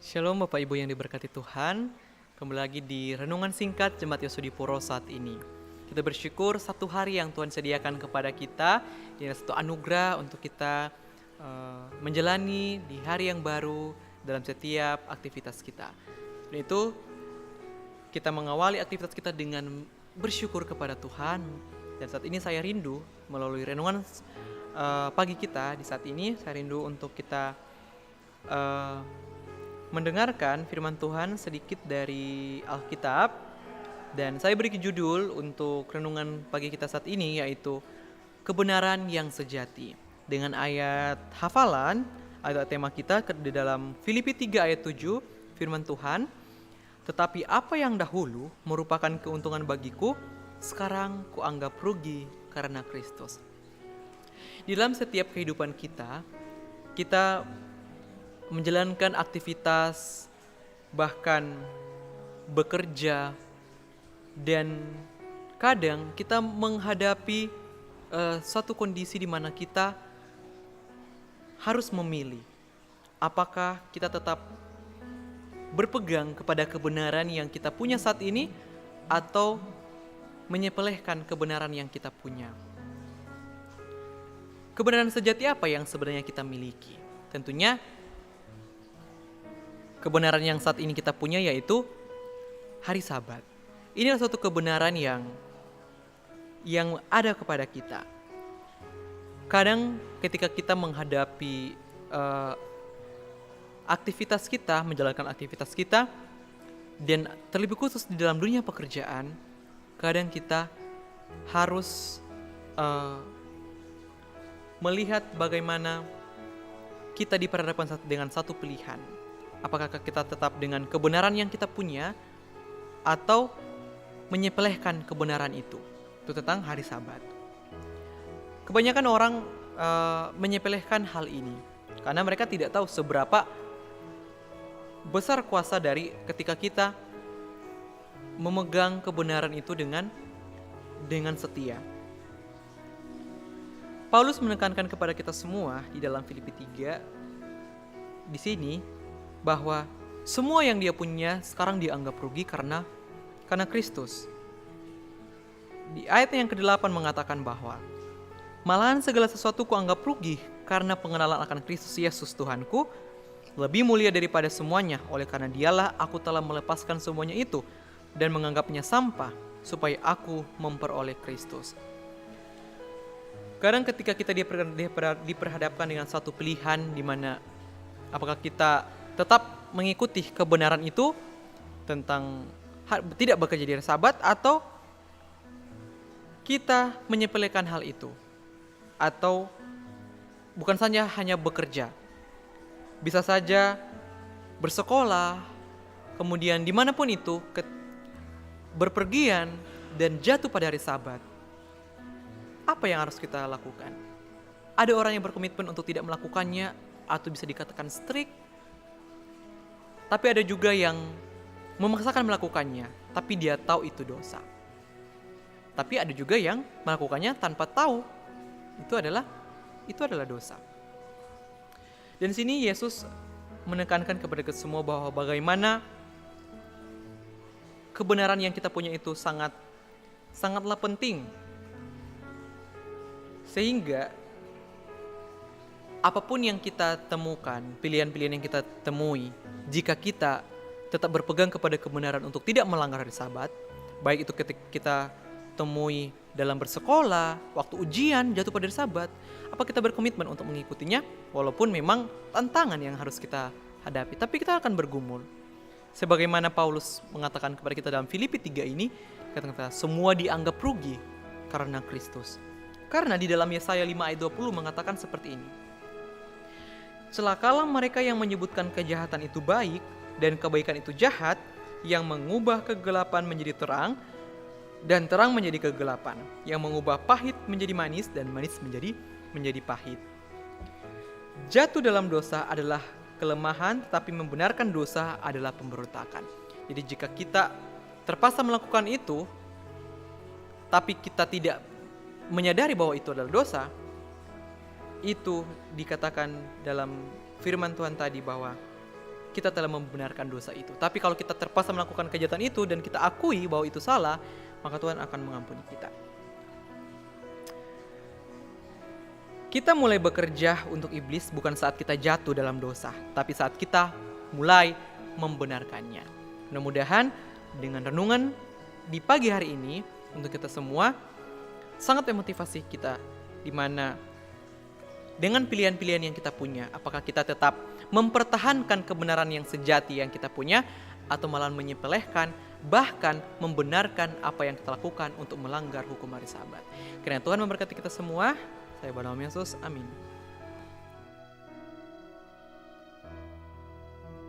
Shalom Bapak Ibu yang diberkati Tuhan. Kembali lagi di Renungan Singkat Jemaat Yosudipuro saat ini. Kita bersyukur satu hari yang Tuhan sediakan kepada kita. Ini adalah satu anugerah untuk kita menjalani di hari yang baru dalam setiap aktivitas kita. Dan itu kita mengawali aktivitas kita dengan bersyukur kepada Tuhan. Dan saat ini saya rindu melalui renungan pagi kita di saat ini, saya rindu untuk kita mendengarkan firman Tuhan sedikit dari Alkitab. Dan saya beri judul untuk renungan pagi kita saat ini, yaitu kebenaran yang sejati, dengan ayat hafalan atau tema kita di dalam Filipi 3 ayat 7. Firman Tuhan, tetapi apa yang dahulu merupakan keuntungan bagiku, sekarang kuanggap rugi karena Kristus. Di dalam setiap kehidupan kita menjalankan aktivitas, bahkan bekerja, dan kadang kita menghadapi suatu kondisi di mana kita harus memilih apakah kita tetap berpegang kepada kebenaran yang kita punya saat ini atau menyepelekan kebenaran yang kita punya. Kebenaran sejati apa yang sebenarnya kita miliki? Tentunya kebenaran yang saat ini kita punya yaitu hari Sabat. Ini adalah suatu kebenaran yang ada kepada kita. Kadang ketika kita menghadapi aktivitas kita, menjalankan aktivitas kita, dan terlebih khusus di dalam dunia pekerjaan, kadang kita harus melihat bagaimana kita diperhadapkan dengan satu pilihan. Apakah kita tetap dengan kebenaran yang kita punya atau menyepelekan kebenaran itu tentang hari Sabat. Kebanyakan orang menyepelekan hal ini karena mereka tidak tahu seberapa besar kuasa dari ketika kita memegang kebenaran itu dengan setia. Paulus menekankan kepada kita semua di dalam Filipi 3 di sini bahwa semua yang dia punya sekarang dianggap rugi karena Kristus. Di ayat yang ke-8 mengatakan bahwa malahan segala sesuatu kuanggap rugi karena pengenalan akan Kristus Yesus Tuhanku lebih mulia daripada semuanya. Oleh karena dialah aku telah melepaskan semuanya itu dan menganggapnya sampah supaya aku memperoleh Kristus. Kadang ketika kita diperhadapkan dengan satu pilihan di mana apakah kita tetap mengikuti kebenaran itu tentang tidak bekerja di hari Sabat atau kita menyepelekan hal itu, atau bukan saja hanya bekerja, bisa saja bersekolah, kemudian dimanapun itu berpergian dan jatuh pada hari Sabat. Apa yang harus kita lakukan? Ada orang yang berkomitmen untuk tidak melakukannya atau bisa dikatakan strict, tapi ada juga yang memaksakan melakukannya, tapi dia tahu itu dosa. Tapi ada juga yang melakukannya tanpa tahu itu adalah dosa. Dan sini Yesus menekankan kepada kita semua bahwa bagaimana kebenaran yang kita punya itu sangatlah penting. Sehingga apapun yang kita temukan, pilihan-pilihan yang kita temui, jika kita tetap berpegang kepada kebenaran untuk tidak melanggar hari Sabat, baik itu ketika kita temui dalam bersekolah, waktu ujian jatuh pada hari Sabat, apa kita berkomitmen untuk mengikutinya walaupun memang tantangan yang harus kita hadapi, tapi kita akan bergumul. Sebagaimana Paulus mengatakan kepada kita dalam Filipi 3 ini, kata-kata semua dianggap rugi karena Kristus. Karena di dalam Yesaya 5 ayat 20 mengatakan seperti ini. Celakalah mereka yang menyebutkan kejahatan itu baik dan kebaikan itu jahat, yang mengubah kegelapan menjadi terang dan terang menjadi kegelapan, yang mengubah pahit menjadi manis dan manis menjadi pahit. Jatuh dalam dosa adalah kelemahan, tetapi membenarkan dosa adalah pemberontakan. Jadi jika kita terpaksa melakukan itu, tapi kita tidak menyadari bahwa itu adalah dosa, itu dikatakan dalam firman Tuhan tadi bahwa kita telah membenarkan dosa itu. Tapi kalau kita terpaksa melakukan kejahatan itu dan kita akui bahwa itu salah, maka Tuhan akan mengampuni kita. Kita mulai bekerja untuk iblis bukan saat kita jatuh dalam dosa, tapi saat kita mulai membenarkannya. Mudah-mudahan dengan renungan di pagi hari ini untuk kita semua sangat memotivasi kita, di mana dengan pilihan-pilihan yang kita punya, apakah kita tetap mempertahankan kebenaran yang sejati yang kita punya, atau malah menyepelekan, bahkan membenarkan apa yang kita lakukan untuk melanggar hukum hari Sabat. Kiranya Tuhan memberkati kita semua. Saya Barnabas Yesus, amin.